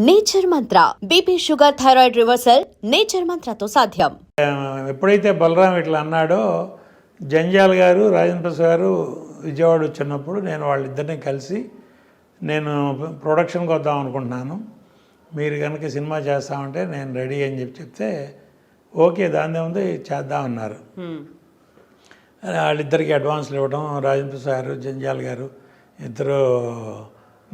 Nature Mantra BP sugar thyroid reversal నేచర్ మంత్రతో సాధ్యం. ఎప్పుడైతే బలరాం ఇట్లా అన్నాడో జంజాల్ గారు రాజేంద్ర ప్రసాద్ గారు విజయవాడ వచ్చినప్పుడు నేను వాళ్ళిద్దరిని కలిసి నేను ప్రొడక్షన్కి వద్దాం అనుకుంటున్నాను, మీరు కనుక సినిమా చేస్తామంటే నేను రెడీ అని చెప్తే ఓకే దాని ఉంది చేద్దామన్నారు. వాళ్ళిద్దరికి అడ్వాన్స్లు ఇవ్వడం, రాజేంద్ర ప్రసాద్ గారు జంజాల్ గారు ఇద్దరు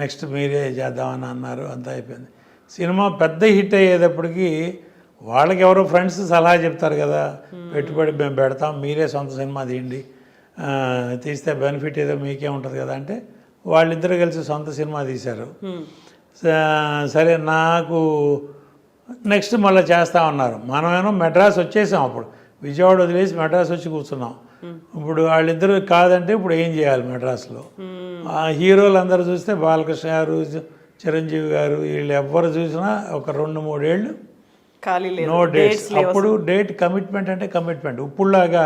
నెక్స్ట్ మీరే చేద్దామని అన్నారు. అంతా అయిపోయింది. సినిమా పెద్ద హిట్ అయ్యేటప్పటికి వాళ్ళకి ఎవరో ఫ్రెండ్స్ సలహా చెప్తారు కదా, పెట్టుబడి మేము పెడతాం, మీరే సొంత సినిమా తీయండి, తీస్తే బెనిఫిట్ ఏదో మీకే ఉంటుంది కదా అంటే వాళ్ళిద్దరు కలిసి సొంత సినిమా తీశారు. సరే నాకు నెక్స్ట్ మళ్ళీ చేస్తామన్నారు. మనమేమో మెడ్రాస్ వచ్చేసాం, అప్పుడు విజయవాడ వదిలేసి మెడ్రాస్ వచ్చి కూర్చున్నాం. ఇప్పుడు వాళ్ళిద్దరు కాదంటే ఇప్పుడు ఏం చేయాలి మెడ్రాస్లో? హీరోలు అందరూ చూస్తే బాలకృష్ణ గారు, చిరంజీవి గారు, వీళ్ళు ఎవ్వరు చూసినా ఒక 2-3 ఏళ్ళు నో డేట్స్. అప్పుడు డేట్ కమిట్మెంట్ అంటే కమిట్మెంట్. ఇప్పుడులాగా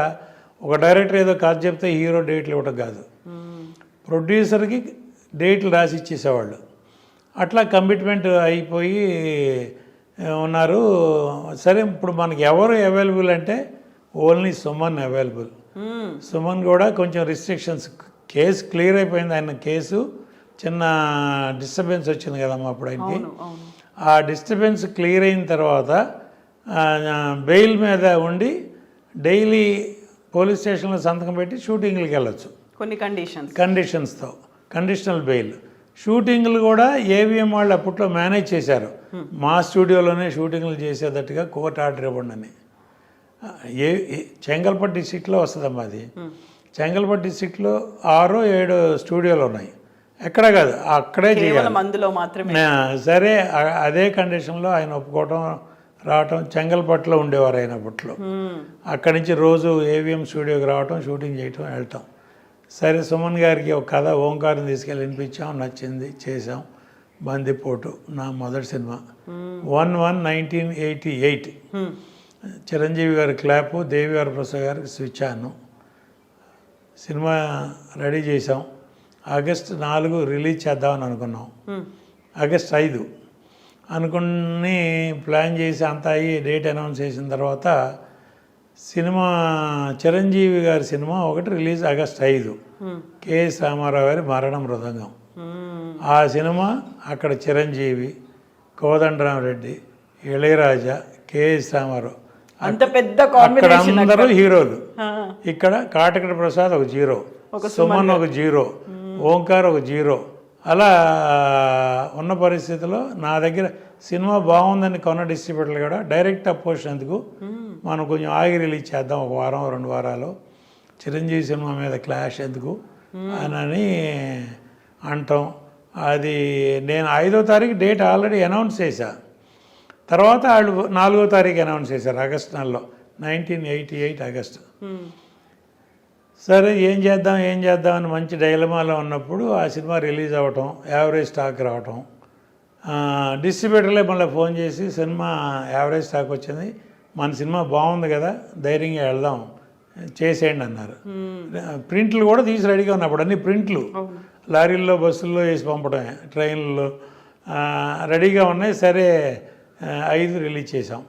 ఒక డైరెక్టర్ ఏదో కథ చెప్తే హీరో డేట్లు ఇవ్వడం కాదు, ప్రొడ్యూసర్కి డేట్లు రాసి ఇచ్చేసేవాళ్ళు. అట్లా కమిట్మెంట్ అయిపోయి ఉన్నారు. సరే ఇప్పుడు మనకి ఎవరు అవైలబుల్ అంటే ఓన్లీ సుమన్ అవైలబుల్. సుమన్ కూడా కొంచెం రిస్ట్రిక్షన్స్, కేసు క్లియర్ అయిపోయింది. ఆయన కేసు చిన్న డిస్టర్బెన్స్ వచ్చింది కదమ్మా అప్పుడు ఆయనకి. ఆ డిస్టర్బెన్స్ క్లియర్ అయిన తర్వాత బెయిల్ మీద ఉండి డైలీ పోలీస్ స్టేషన్లో సంతకం పెట్టి షూటింగ్లకి వెళ్ళొచ్చు కొన్ని కండిషన్స్తో, కండిషనల్ బెయిల్. షూటింగ్లు కూడా ఏవిఎం వాళ్ళు అప్పట్లో మేనేజ్ చేశారు. మా స్టూడియోలోనే షూటింగ్లు చేసేటట్టుగా కోర్టు ఆర్డర్ ఇవ్వండి అని. చెంగల్పట్టు డిస్ట్రిక్ట్లో వస్తుందమ్మా అది. చెంగల్పట్టు డిస్ట్రిక్ట్లో 6-7 స్టూడియోలు ఉన్నాయి. ఎక్కడ కాదు అక్కడే చేయాలి. సరే అదే కండిషన్లో ఆయన ఒప్పుకోవటం రావటం. చెంగల్పట్టులో ఉండేవారు ఆయన అప్పట్లో. అక్కడి నుంచి రోజు ఏవిఎం స్టూడియోకి రావటం, షూటింగ్ చేయటం, వెళ్ళటం. సరే సుమన్ గారికి ఒక కథ ఓంకారం తీసుకెళ్ళి వినిపించాం, నచ్చింది, చేసాం. బందిపోటు నా మొదటి సినిమా 1/1/1988. చిరంజీవి గారి క్లాపు, దేవివారి ప్రసాద్ గారికి స్విచ్ ఆను. సినిమా రెడీ చేసాం. ఆగస్టు 4 రిలీజ్ చేద్దామని అనుకున్నాం. ఆగస్ట్ 5 అనుకుని ప్లాన్ చేసి అంతా అయ్యి డేట్ అనౌన్స్ చేసిన తర్వాత సినిమా చిరంజీవి గారి సినిమా ఒకటి రిలీజ్ ఆగస్ట్ 5, కెఎస్ రామారావు గారి మరణ మృదంగం. ఆ సినిమా అక్కడ చిరంజీవి, కోదండరామరెడ్డి, ఇళయరాజా, కెఎస్ రామారావు, అంత పెద్ద అక్కడ అందరూ హీరోలు. ఇక్కడ కాటకడ ప్రసాద్ ఒక 0, సుమన్ ఒక 0, ఓంకార్ ఒక 0. అలా ఉన్న పరిస్థితిలో నా దగ్గర సినిమా బాగుందని కొన్న డిస్ట్రిబ్యూటర్లు కూడా డైరెక్ట్ అపోజిషన్ ఎందుకు, మనం కొంచెం ఆగి రిలీజ్ చేద్దాం, 1 వారం 2 వారాలు, చిరంజీవి సినిమా మీద క్లాష్ ఎందుకు అని అంటాం. అది నేను 5వ తారీఖు డేట్ ఆల్రెడీ అనౌన్స్ చేశా. తర్వాత వాళ్ళు 4వ తారీఖు అనౌన్స్ చేశారు ఆగస్టు నెలలో, 1988 ఆగస్టు. సరే ఏం చేద్దామని మంచి డైలమాలో ఉన్నప్పుడు ఆ సినిమా రిలీజ్ అవ్వటం, యావరేజ్ స్టాక్ రావటం. డిస్ట్రిబ్యూటర్లే మళ్ళీ ఫోన్ చేసి సినిమా యావరేజ్ స్టాక్ వచ్చింది, మన సినిమా బాగుంది కదా, ధైర్యంగా వెళ్దాం, చేసేయండి అన్నారు. ప్రింట్లు కూడా తీసి రెడీగా ఉన్నాయి. అప్పుడు అన్ని ప్రింట్లు లారీల్లో, బస్సుల్లో వేసి పంపడమే, ట్రైన్లలో రెడీగా ఉన్నాయి. సరే 5 రిలీజ్ చేసాం.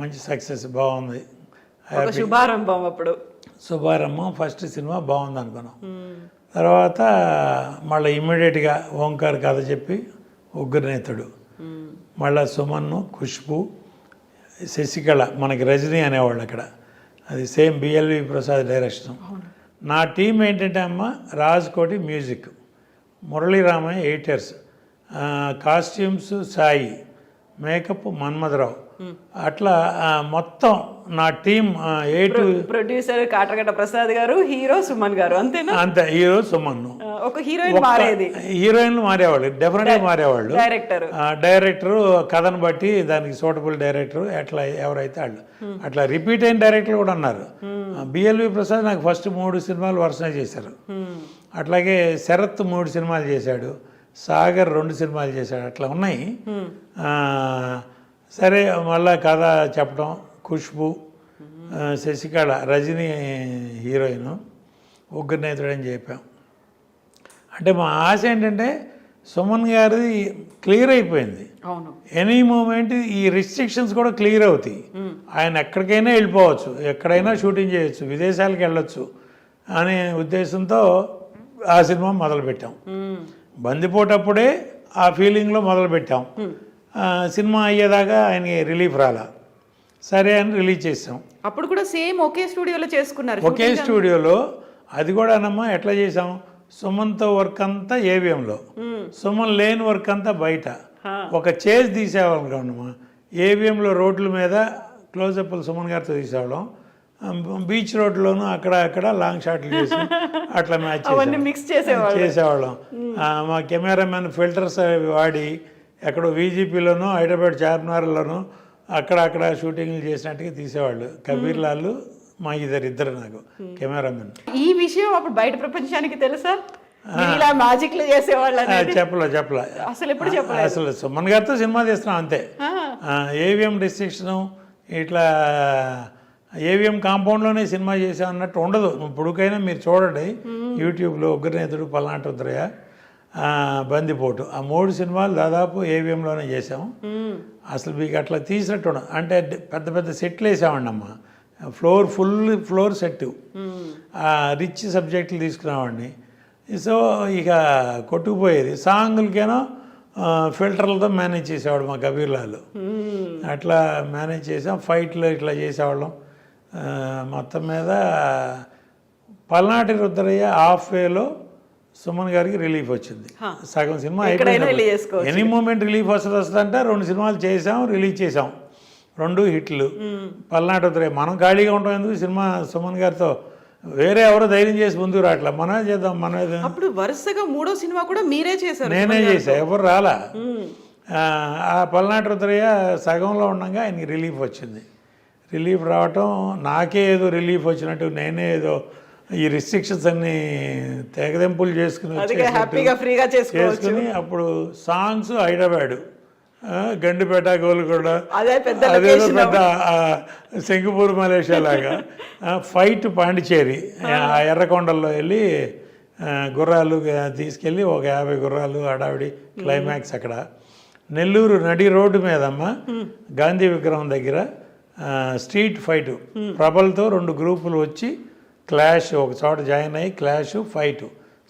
మంచి సక్సెస్, బాగుంది, శుభారంభం. అప్పుడు శుభారంభం, ఫస్ట్ సినిమా బాగుంది అనుకున్నాం. తర్వాత మళ్ళీ ఇమ్మీడియట్గా ఓంకార్ కథ చెప్పి ఉగ్రనేతుడు, మళ్ళీ సుమన్ను, ఖుష్బు, శశికళ, మనకి రజనీ అనేవాళ్ళు అక్కడ, అది సేమ్ బిఎల్వి ప్రసాద్ డైరెక్షన్. నా టీం ఏంటంటే అమ్మ Rajkoti music, Murali Ramaiah editors, costumes Sai, makeup Manmadha Rao, అట్లా మొత్తం నా టీం ప్రొడ్యూసర్ కాటగడ్డ ప్రసాద్ గారు, హీరో సుమన్ గారు, అంతేనా? అంతే, హీరో సుమన్. ఒక హీరోయిన్ మారేది, హీరోయిన్లు మారేవాళ్ళు, డెఫినెట్గా మారేవాళ్ళు. డైరెక్టరు కథను బట్టి దానికి సూటబుల్ డైరెక్టర్ ఎట్లా ఎవరైతే వాళ్ళు అట్లా రిపీట్ అయిన డైరెక్టర్లు కూడా ఉన్నారు. బిఎల్వి ప్రసాద్ నాకు ఫస్ట్ 3 సినిమాలు వరుసనే చేశారు. అట్లాగే శరత్ 3 సినిమాలు చేశాడు, సాగర్ 2 సినిమాలు చేశాడు. అట్లా ఉన్నాయి. సరే మళ్ళా కథ చెప్పడం, ఖుష్బు, శశికళ, రజనీ హీరోయిన్, ఉగ్రనేతుడు అని చెప్పాం. అంటే మా ఆశ ఏంటంటే సుమన్ గారిది క్లియర్ అయిపోయింది. అవును. ఎనీ మూమెంట్ ఈ రిస్ట్రిక్షన్స్ కూడా క్లియర్ అవుతాయి. ఆయన ఎక్కడికైనా వెళ్ళిపోవచ్చు, ఎక్కడైనా షూటింగ్ చేయొచ్చు, విదేశాలకు వెళ్ళొచ్చు అనే ఉద్దేశంతో ఆ సినిమా మొదలుపెట్టాం. బందిపోటప్పుడే ఆ ఫీలింగ్లో మొదలుపెట్టాం. సినిమా అయ్యేదాకా ఆయనకి రిలీఫ్ రాలా, సరే అని రిలీజ్ చేసాం. అప్పుడు కూడా సేమ్ ఒకే స్టూడియోలో చేసుకున్నారు. ఒకే స్టూడియోలో. అది కూడా అన్నమ్మా ఎట్లా చేసాం, సుమన్తో వర్క్ అంతా ఏవిఎంలో, సుమన్ లేని వర్క్ అంతా బయట. ఒక చేజ్ తీసేవాళ్ళమ్మా ఏవిఎంలో, రోడ్ల మీద క్లోజప్లు సుమన్ గారితో తీసేవాళ్ళం. బీచ్ రోడ్లోనూ అక్కడ అక్కడ లాంగ్ షాట్లు చేసి అట్లా మ్యాచ్ చేసేవాళ్ళం. మా కెమెరామెన్ ఫిల్టర్స్ అవి వాడి ఎక్కడో వీజీపీలోనూ హైదరాబాద్ చార్మినార్లోనూ అక్కడ షూటింగ్లు చేసినట్టుగా తీసేవాళ్ళు. కబీర్ లాల్ మా ఇద్దరు నాకు కెమెరామెన్. ఈ విషయం అప్పుడు బయట ప్రపంచానికి తెలుసా? ఇలా మ్యాజిక్లు చేసేవాళ్ళు చెప్పలే అసలు ఎప్పుడు చెప్పలేదు. అసలు సుమన్ గారితో సినిమా తీస్తున్నాం అంతే. ఏవిఎం రిస్ట్రిక్షన్ ఇట్లా ఏవిఎం కాంపౌండ్లోనే సినిమా చేసాం అన్నట్టు ఉండదు. ఇప్పుడుకైనా మీరు చూడండి యూట్యూబ్లో ఉగ్రనేతుడు, పల్నాటి రుద్రయ్య, బందిపోటు, ఆ 3 సినిమాలు దాదాపు ఏవిఎంలోనే చేసాం. అసలు మీకు అట్లా తీసినట్టు ఉండదు. అంటే పెద్ద పెద్ద సెట్లు వేసామండి అమ్మ, ఫుల్ ఫ్లోర్ సెట్, రిచ్ సబ్జెక్టులు తీసుకున్నామండి. సో ఇక కొట్టుకుపోయేది. సాంగులకేనో ఫిల్టర్లతో మేనేజ్ చేసేవాడు మా కబీర్ లాల్. అట్లా మేనేజ్ చేసాం. ఫైట్లు ఇట్లా చేసేవాళ్ళం. మొత్తం మీద పల్నాటి రుద్రయ్య హాఫ్ వేలో సుమన్ గారికి రిలీఫ్ వచ్చింది. సగం సినిమా అయిపోయింది. ఎనీ మూమెంట్ రిలీఫ్ వస్తుందంటే 2 సినిమాలు చేసాం, రిలీజ్ చేసాం, 2 హిట్లు. పల్నాటి రుద్రయ్య మనం ఖాళీగా ఉంటాం ఎందుకు, సినిమా సుమన్ గారితో వేరే ఎవరో ధైర్యం చేసి ముందుకు రావట్లే, మనమే చేద్దాం మనమే. అప్పుడు వరుసగా 3వ సినిమా కూడా మీరే చేశారు? నేనే చేసా, ఎవరు రాలా. ఆ పల్నాటి రుద్రయ్య సగంలో ఉండగా ఆయనకి రిలీఫ్ వచ్చింది. రిలీఫ్ రావటం నాకే ఏదో రిలీఫ్ వచ్చినట్టు, నేనే ఏదో ఈ రిస్ట్రిక్షన్స్ అన్ని తెగదెంపులు చేసుకుని అప్పుడు సాంగ్స్ హైదరాబాద్, గండిపేట, గోల్కొండ, అదేదో పెద్ద సింగపూర్, మలేషియా లాగా. ఫైట్ పాండిచేరి, ఆ ఎర్రకొండల్లో వెళ్ళి గుర్రాలు తీసుకెళ్ళి ఒక 50 గుర్రాలు హడావిడి క్లైమాక్స్ అక్కడ. నెల్లూరు నడి రోడ్డు మీదమ్మ గాంధీ విగ్రహం దగ్గర స్ట్రీట్ ఫైటు, ప్రబల్తో 2 గ్రూపులు వచ్చి క్లాష్, ఒక చోట జాయిన్ అయ్యి క్లాష్ ఫైటు.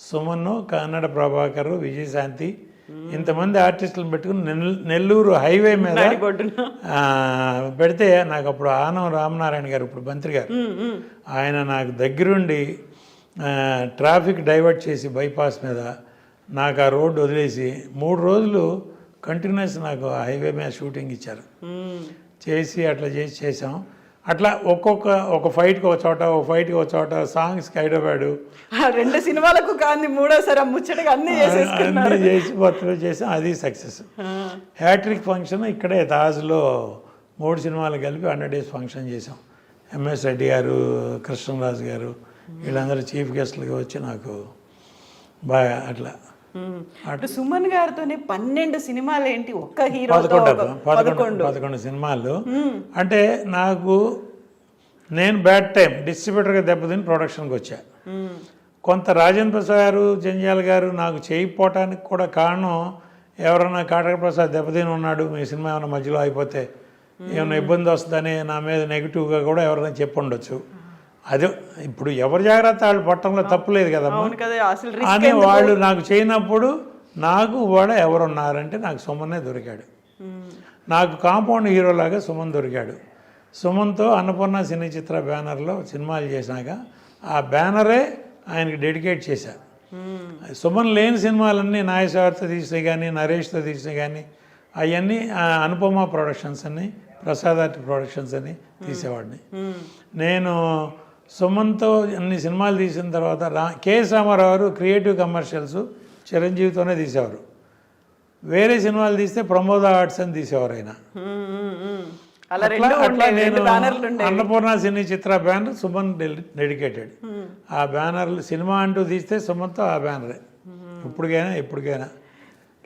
సుమన్, కన్నడ ప్రభాకర్, విజయశాంతి, ఇంతమంది ఆర్టిస్టులను పెట్టుకుని నెల్లూరు హైవే మీద పెడితే నాకు అప్పుడు ఆనం రామనారాయణ గారు, ఇప్పుడు మంత్రి గారు, ఆయన నాకు దగ్గరుండి ట్రాఫిక్ డైవర్ట్ చేసి బైపాస్ మీద నాకు ఆ రోడ్డు వదిలేసి 3 రోజులు కంటిన్యూస్ నాకు హైవే మీద షూటింగ్ ఇచ్చారు. చేసి అట్లా చేసాం. అట్లా ఒక ఫైట్కి ఒక చోట, ఒక ఫైట్కి ఒక చోట, సాంగ్స్కి హైదరాబాద్, 2 సినిమాలకు కానీ 3వసారి ముచ్చటగా అన్నీ చేసి మొత్తం చేసాం. అది సక్సెస్. హ్యాట్రిక్ ఫంక్షన్ ఇక్కడే తాజ్లో 3 సినిమాలు కలిపి 100 days ఫంక్షన్ చేసాం. ఎంఎస్ రెడ్డి గారు, కృష్ణరాజు గారు వీళ్ళందరూ చీఫ్ గెస్ట్లుగా వచ్చి నాకు బాగా అట్లా. సుమన్ గారితోనే 12 సినిమాలు ఏంటి, ఒక్క హీరో 11 సినిమాలు. అంటే నాకు నేను బ్యాడ్ టైం డిస్ట్రిబ్యూటర్గా దెబ్బతిని ప్రొడక్షన్కి వచ్చా. కొంత రాజేంద్ర ప్రసాద్ గారు, జంజాల్ గారు నాకు చేయకపోవటానికి కూడా కారణం, ఎవరన్నా కాటక ప్రసాద్ దెబ్బతిని ఉన్నాడు, మీ సినిమా ఏమైనా మధ్యలో అయిపోతే ఏమైనా ఇబ్బంది వస్తుందని నా మీద నెగిటివ్గా కూడా ఎవరైనా చెప్పుండొచ్చు. అదే ఇప్పుడు ఎవరి జాగ్రత్త వాళ్ళు పట్టడంలో తప్పులేదు కదమ్మా. అని వాళ్ళు నాకు చేయనప్పుడు నాకు కూడా ఎవరున్నారంటే నాకు సుమనే దొరికాడు. నాకు కాంపౌండ్ హీరోలాగా సుమన్ దొరికాడు. సుమన్తో అన్నపూర్ణ సినీ చిత్ర బ్యానర్లో సినిమాలు చేసినాక ఆ బ్యానరే ఆయనకి డెడికేట్ చేశారు. సుమన్ లేని సినిమాలన్నీ నాగేశ్వరతో తీసినాయి కానీ, నరేష్తో తీసినాయి కానీ, అవన్నీ అనుపమ ప్రొడక్షన్స్ అని, ప్రసాద్ ఆర్ట్ ప్రొడక్షన్స్ అని తీసేవాడిని. నేను సుమన్తో అన్ని సినిమాలు తీసిన తర్వాత కెఎస్ రామారావు గారు క్రియేటివ్ కమర్షియల్స్ చిరంజీవితోనే తీసేవారు. వేరే సినిమాలు తీస్తే ప్రమోద ఆర్ట్స్ అని తీసేవారు ఆయన. అట్లా నేను అన్నపూర్ణ సినీ చిత్ర బ్యానర్ సుమన్ డెడికేటెడ్. ఆ బ్యానర్లు సినిమా అంటూ తీస్తే సుమన్తో ఆ బ్యానరే ఇప్పటికైనా.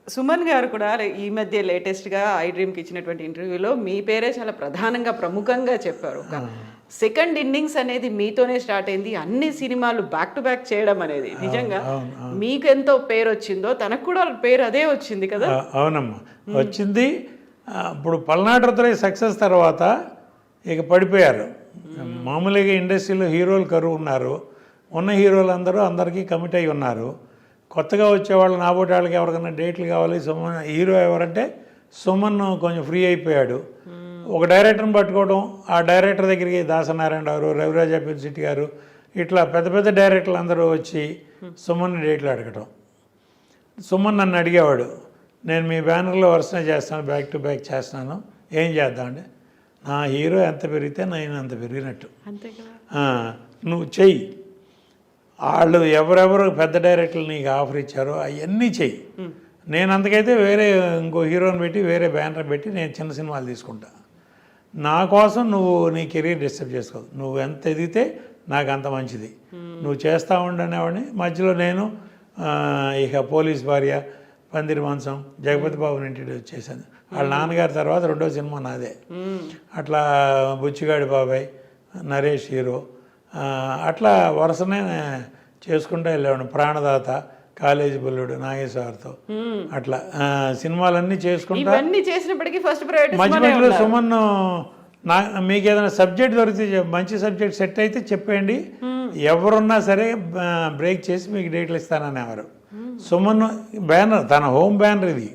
సుమన్ గారు కూడా ఈ మధ్య లేటెస్ట్గా ఐ డ్రీమ్కి ఇచ్చినటువంటి ఇంటర్వ్యూలో మీ పేరే చాలా ప్రధానంగా ప్రముఖంగా చెప్పారు. సెకండ్ ఇన్నింగ్స్ అనేది మీతోనే స్టార్ట్ అయింది, అన్ని సినిమాలు బ్యాక్ టు బ్యాక్ చేయడం అనేది నిజంగా మీకు ఎంతో పేరు వచ్చిందో తనకు కూడా పేరు అదే వచ్చింది కదా. అవునమ్మా, వచ్చింది. ఇప్పుడు పల్నాడు సక్సెస్ తర్వాత ఇక పడిపోయారు. మామూలుగా ఇండస్ట్రీలో హీరోలు కరువు ఉన్నారు, ఉన్న హీరోలు అందరికీ కమిట్ అయి ఉన్నారు. కొత్తగా వచ్చేవాళ్ళు నాబోటి వాళ్ళకి ఎవరికైనా డేట్లు కావాలి. సుమన్ హీరో ఎవరంటే సుమన్ కొంచెం ఫ్రీ అయిపోయాడు. ఒక డైరెక్టర్ని పట్టుకోవడం, ఆ డైరెక్టర్ దగ్గరికి దాసనారాయణ గారు, రవిరాజ పిన్సిటి గారు, ఇట్లా పెద్ద పెద్ద డైరెక్టర్లు అందరూ వచ్చి సుమన్ డేట్లు అడగటం. సుమన్ నన్ను అడిగేవాడు, నేను మీ బ్యానర్లో వరుసనే చేస్తాను, బ్యాక్ టు బ్యాక్ చేస్తున్నాను, ఏం చేద్దామంటే నా హీరో ఎంత పెరిగితే నేను అంత పెరిగినట్టు, నువ్వు చెయ్యి. వాళ్ళు ఎవరెవరు పెద్ద డైరెక్టర్లు నీకు ఆఫర్ ఇచ్చారో అవన్నీ చెయ్యి. నేను అంతకైతే వేరే ఇంకో హీరోని పెట్టి వేరే బ్యానర్ పెట్టి నేను చిన్న సినిమాలు తీసుకుంటా. నా కోసం నువ్వు నీ కెరీర్ డిస్టర్బ్ చేసుకోవు. నువ్వు ఎంత ఎదిగితే నాకు అంత మంచిది, నువ్వు చేస్తూ ఉండనేవాడిని. మధ్యలో నేను ఇక పోలీస్ భార్య, పందిరి మాంసం, జగపతి బాబుని ఇంట్రడ్యూస్ చేశాను. వాళ్ళ నాన్నగారి తర్వాత రెండో సినిమా నాదే. అట్లా బుచ్చిగాడి బాబాయ్, నరేష్ హీరో, అట్లా వరుసనే చేసుకుంటూ వెళ్ళేవాడిని. ప్రాణదాత, కాలేజీ బుల్లుడు నాగేశ్వరతో, అట్లా సినిమాలన్నీ చేసుకుంటా. చేసినప్పటికీ ఫస్ట్ ప్రయారిటీ మధ్య మధ్యలో సుమన్ మీకు ఏదైనా సబ్జెక్ట్ దొరికితే, మంచి సబ్జెక్ట్ సెట్ అయితే చెప్పండి, ఎవరున్నా సరే బ్రేక్ చేసి మీకు డేట్లు ఇస్తాననేవారు. సుమన్ బ్యానర్, తన హోమ్ బ్యానర్ ఇది.